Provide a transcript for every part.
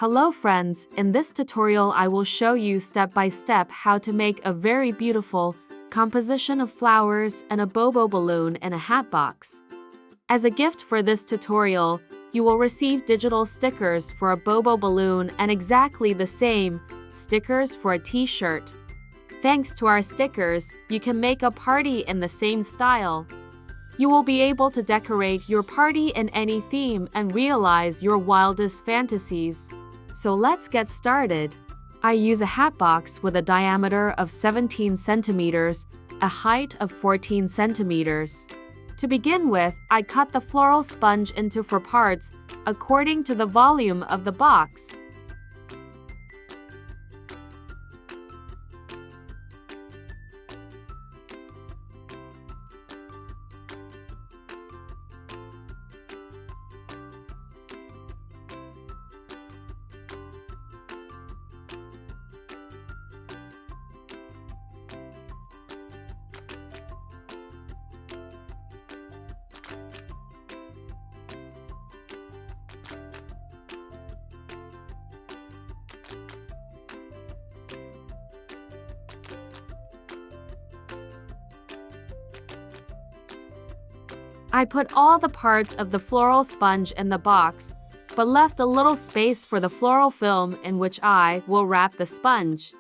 Hello friends, in this tutorial I will show you step by step how to make a very beautiful composition of flowers and a bobo balloon in a hat box. As a gift for this tutorial, you will receive digital stickers for a bobo balloon and exactly the same stickers for a t-shirt. Thanks to our stickers, you can make a party in the same style. You will be able to decorate your party in any theme and realize your wildest fantasies. So let's get started. I use a hat box with a diameter of 17 centimeters, a height of 14 centimeters. To begin with, I cut the floral sponge into 4 parts according to the volume of the box. I put all the parts of the floral sponge in the box, but left a little space for the floral film in which I will wrap the sponge.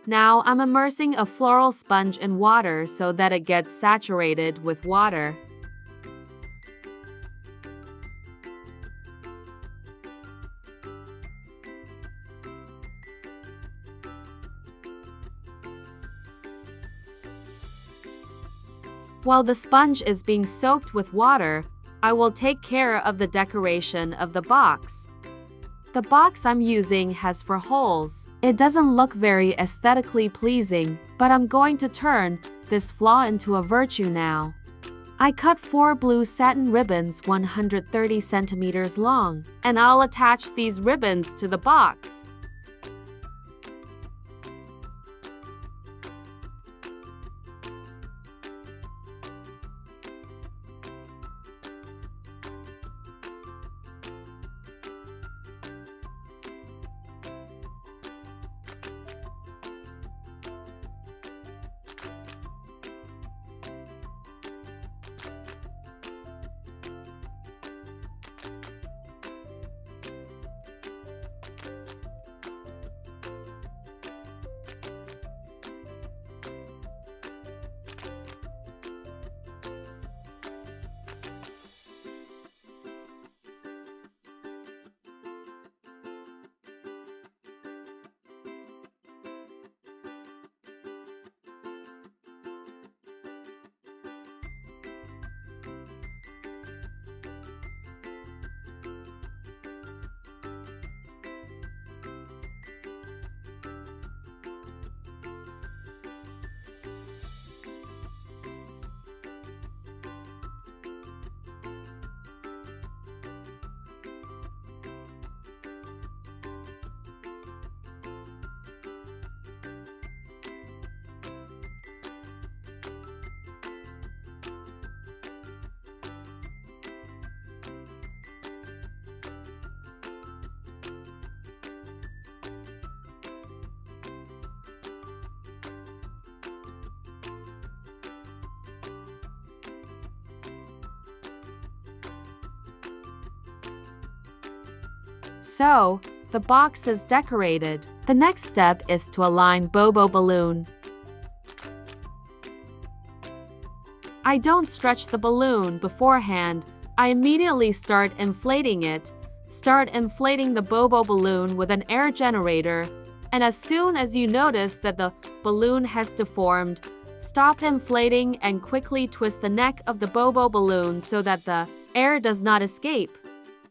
Now I'm immersing a floral sponge in water so that it gets saturated with water. While the sponge is being soaked with water, I will take care of the decoration of the box. The box I'm using has 4 holes. It doesn't look very aesthetically pleasing, but I'm going to turn this flaw into a virtue now. I cut 4 blue satin ribbons 130 centimeters long, and I'll attach these ribbons to the box. So, the box is decorated. The next step is to align bobo balloon. I don't stretch the balloon beforehand. I immediately start inflating it. Start inflating the bobo balloon with an air generator, and as soon as you notice that the balloon has deformed, stop inflating and quickly twist the neck of the bobo balloon so that the air does not escape.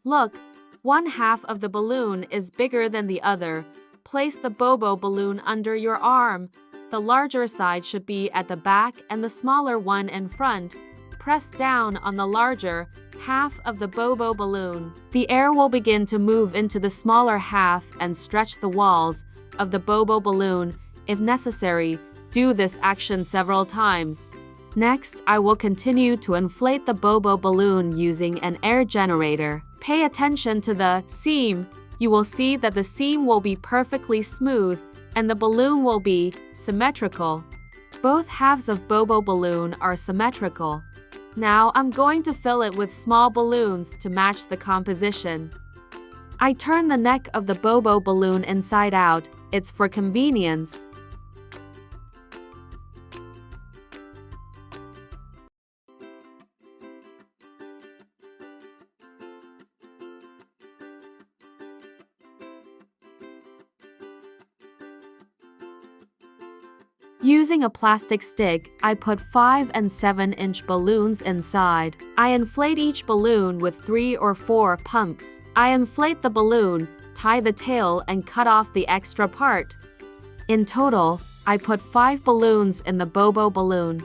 Look, 1/2 of the balloon is bigger than the other. Place the bobo balloon under your arm. The larger side should be at the back and the smaller one in front. Press down on the larger half of the bobo balloon. The air will begin to move into the smaller half and stretch the walls of the bobo balloon. If necessary, do this action several times. Next, I will continue to inflate the bobo balloon using an air generator. Pay attention to the seam. You will see that the seam will be perfectly smooth and the balloon will be symmetrical. Both halves of bobo balloon are symmetrical. Now I'm going to fill it with small balloons to match the composition. I turn the neck of the bobo balloon inside out. It's for convenience. Using a plastic stick, I put 5 and 7-inch balloons inside. I inflate each balloon with 3 or 4 pumps. I inflate the balloon, tie the tail, and cut off the extra part. In total, I put 5 balloons in the bobo balloon.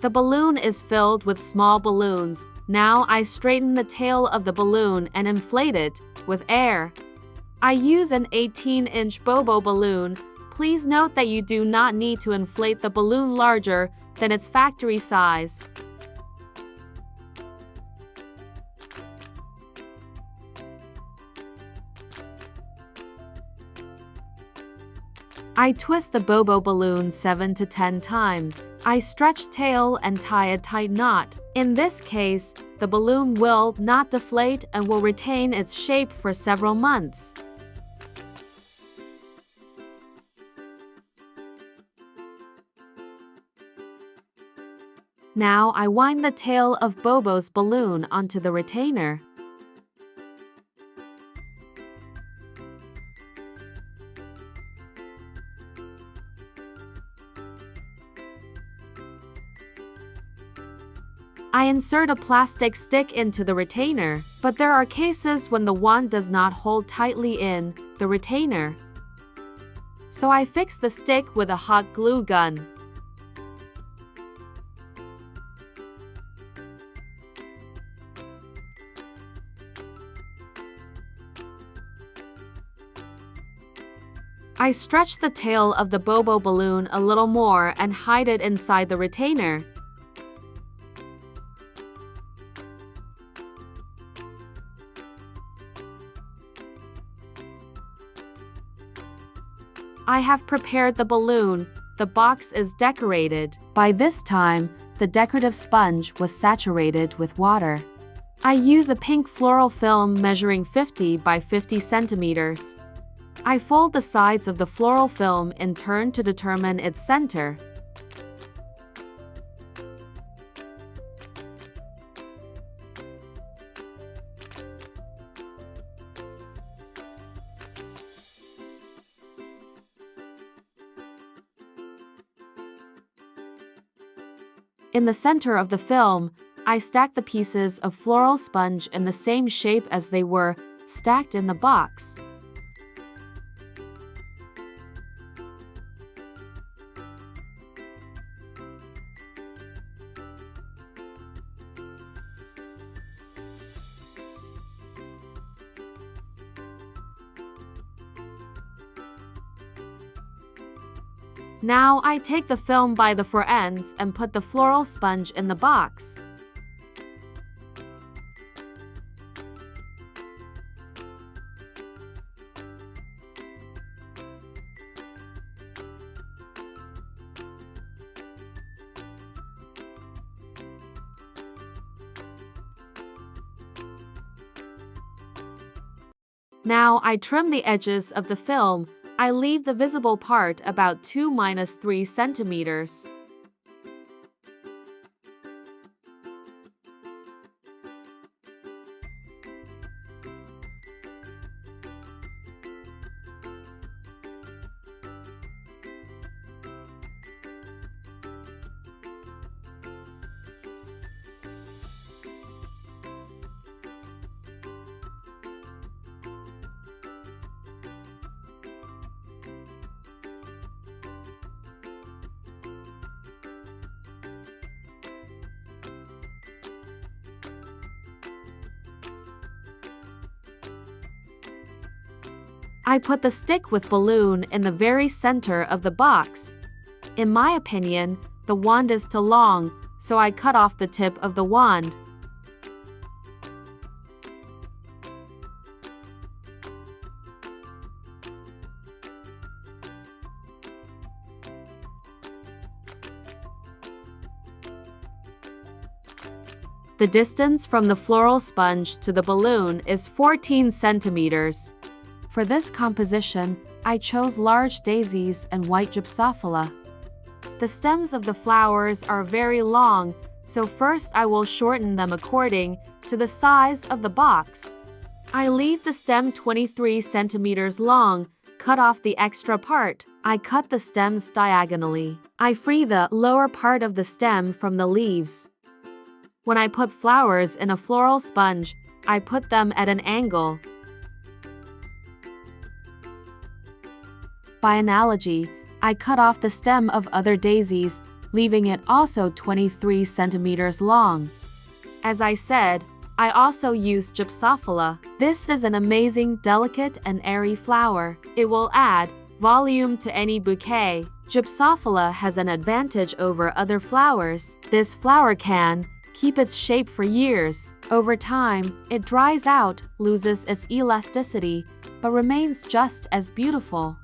The balloon is filled with small balloons. Now I straighten the tail of the balloon and inflate it with air. I use an 18-inch bobo balloon. Please note that you do not need to inflate the balloon larger than its factory size. I twist the bobo balloon 7 to 10 times. I stretch tail and tie a tight knot. In this case, the balloon will not deflate and will retain its shape for several months. Now I wind the tail of Bobo's balloon onto the retainer. I insert a plastic stick into the retainer, but there are cases when the wand does not hold tightly in the retainer. So I fix the stick with a hot glue gun. I stretch the tail of the Bobo balloon a little more and hide it inside the retainer. I have prepared the balloon. The box is decorated. By this time, the decorative sponge was saturated with water. I use a pink floral film measuring 50 by 50 centimeters. I fold the sides of the floral film in turn to determine its center. In the center of the film, I stack the pieces of floral sponge in the same shape as they were stacked in the box. Now I take the film by the four ends and put the floral sponge in the box. Now I trim the edges of the film. I leave the visible part about 2–3 centimeters. I put the stick with balloon in the very center of the box. In my opinion, the wand is too long, so I cut off the tip of the wand. The distance from the floral sponge to the balloon is 14 centimeters. For this composition, I chose large daisies and white gypsophila. The stems of the flowers are very long, so first I will shorten them according to the size of the box. I leave the stem 23 centimeters long, cut off the extra part. I cut the stems diagonally. I free the lower part of the stem from the leaves. When I put flowers in a floral sponge, I put them at an angle. By analogy, I cut off the stem of other daisies, leaving it also 23 centimeters long. As I said, I also use gypsophila. This is an amazing, delicate, and airy flower. It will add volume to any bouquet. Gypsophila has an advantage over other flowers. This flower can keep its shape for years. Over time, it dries out, loses its elasticity, but remains just as beautiful.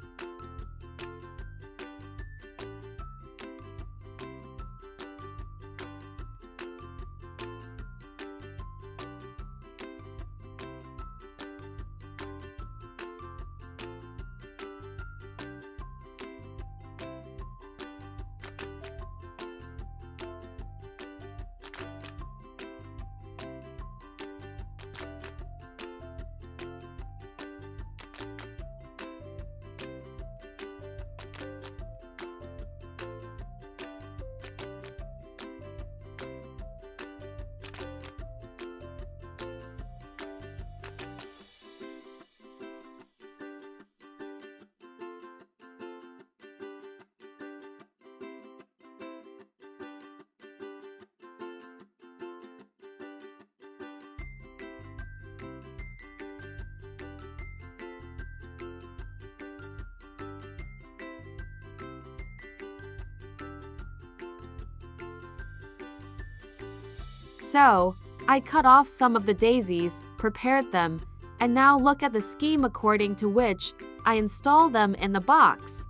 So, I cut off some of the daisies, prepared them, and now look at the scheme according to which I install them in the box.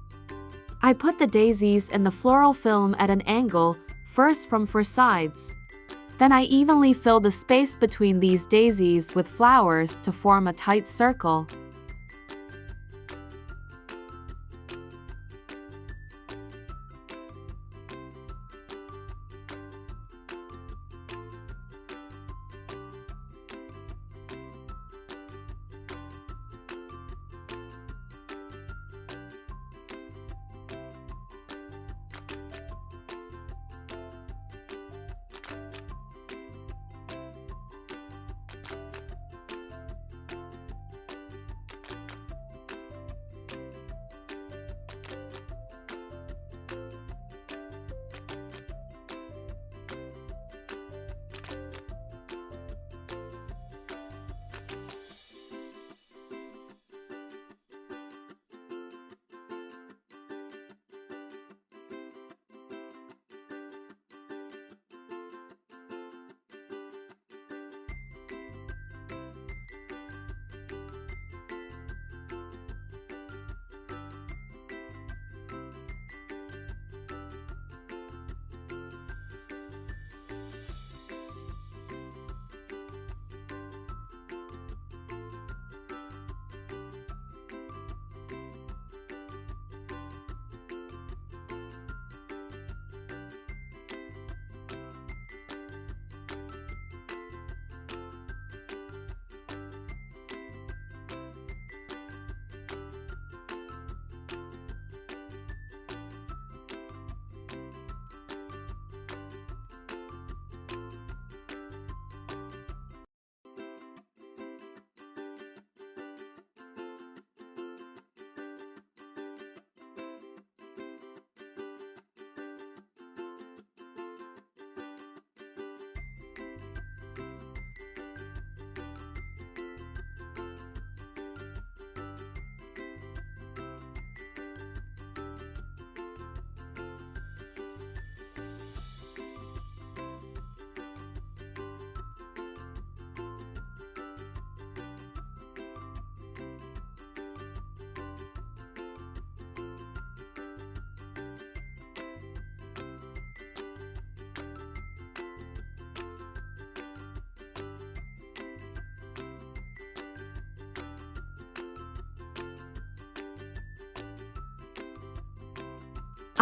I put the daisies in the floral film at an angle, first from four sides. Then I evenly fill the space between these daisies with flowers to form a tight circle.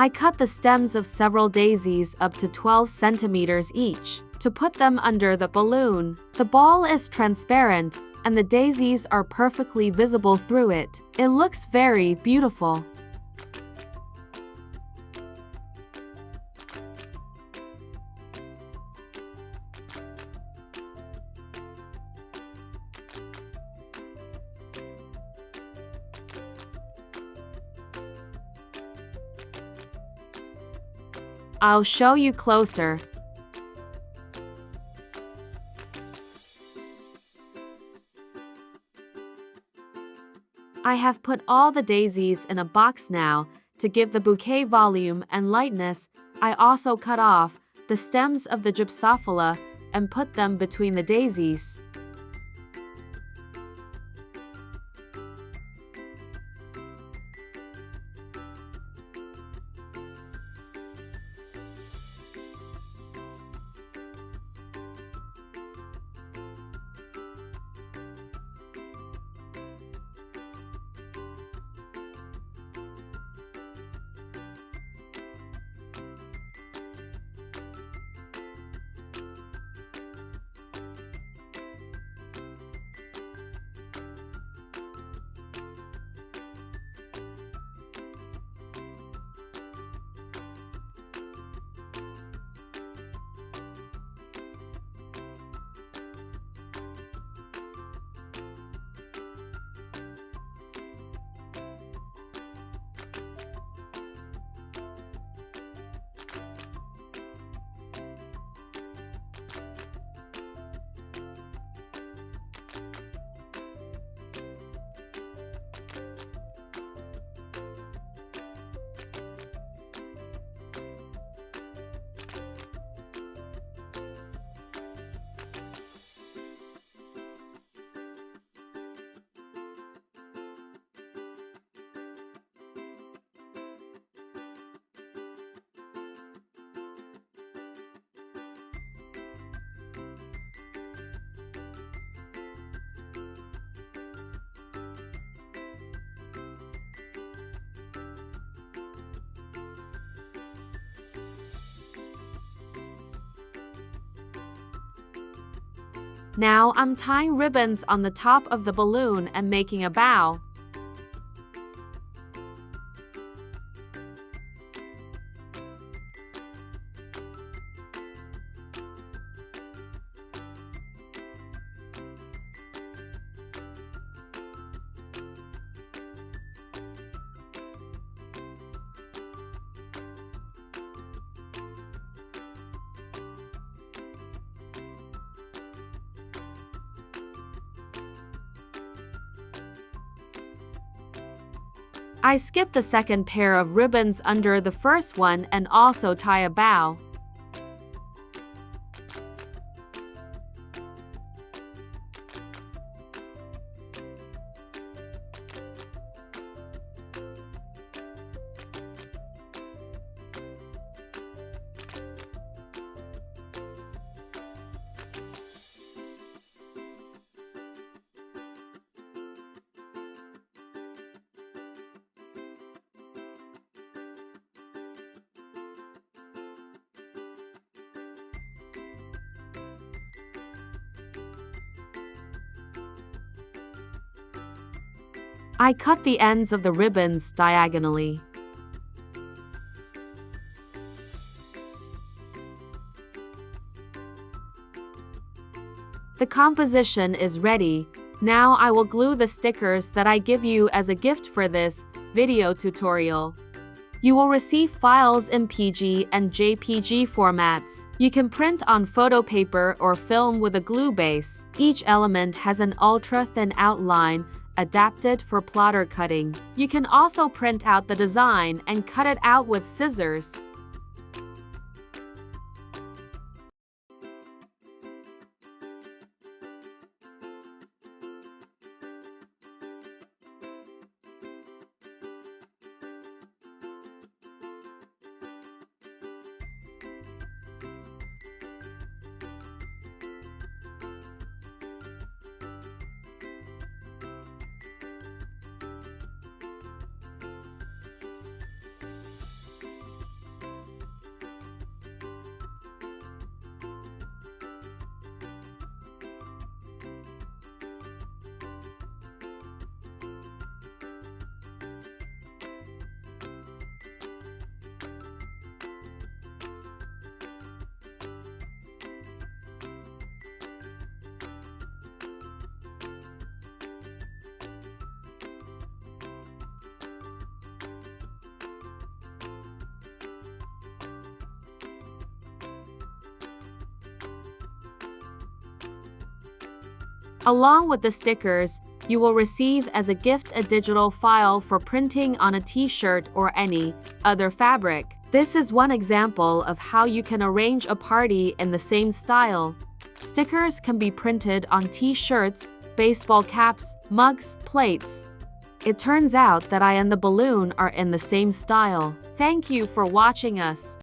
I cut the stems of several daisies up to 12 centimeters each to put them under the balloon. The ball is transparent and the daisies are perfectly visible through it. It looks very beautiful. I'll show you closer. I have put all the daisies in a box now. To give the bouquet volume and lightness, I also cut off the stems of the gypsophila and put them between the daisies. Now I'm tying ribbons on the top of the balloon and making a bow. I skip the second pair of ribbons under the first one and also tie a bow. I cut the ends of the ribbons diagonally. The composition is ready. Now I will glue the stickers that I give you as a gift for this video tutorial. You will receive files in PG and JPG formats. You can print on photo paper or film with a glue base. Each element has an ultra-thin outline adapted for plotter cutting. You can also print out the design and cut it out with scissors. Along with the stickers, you will receive as a gift a digital file for printing on a t-shirt or any other fabric. This is one example of how you can arrange a party in the same style. Stickers can be printed on t-shirts, baseball caps, mugs, plates. It turns out that I and the balloon are in the same style. Thank you for watching us.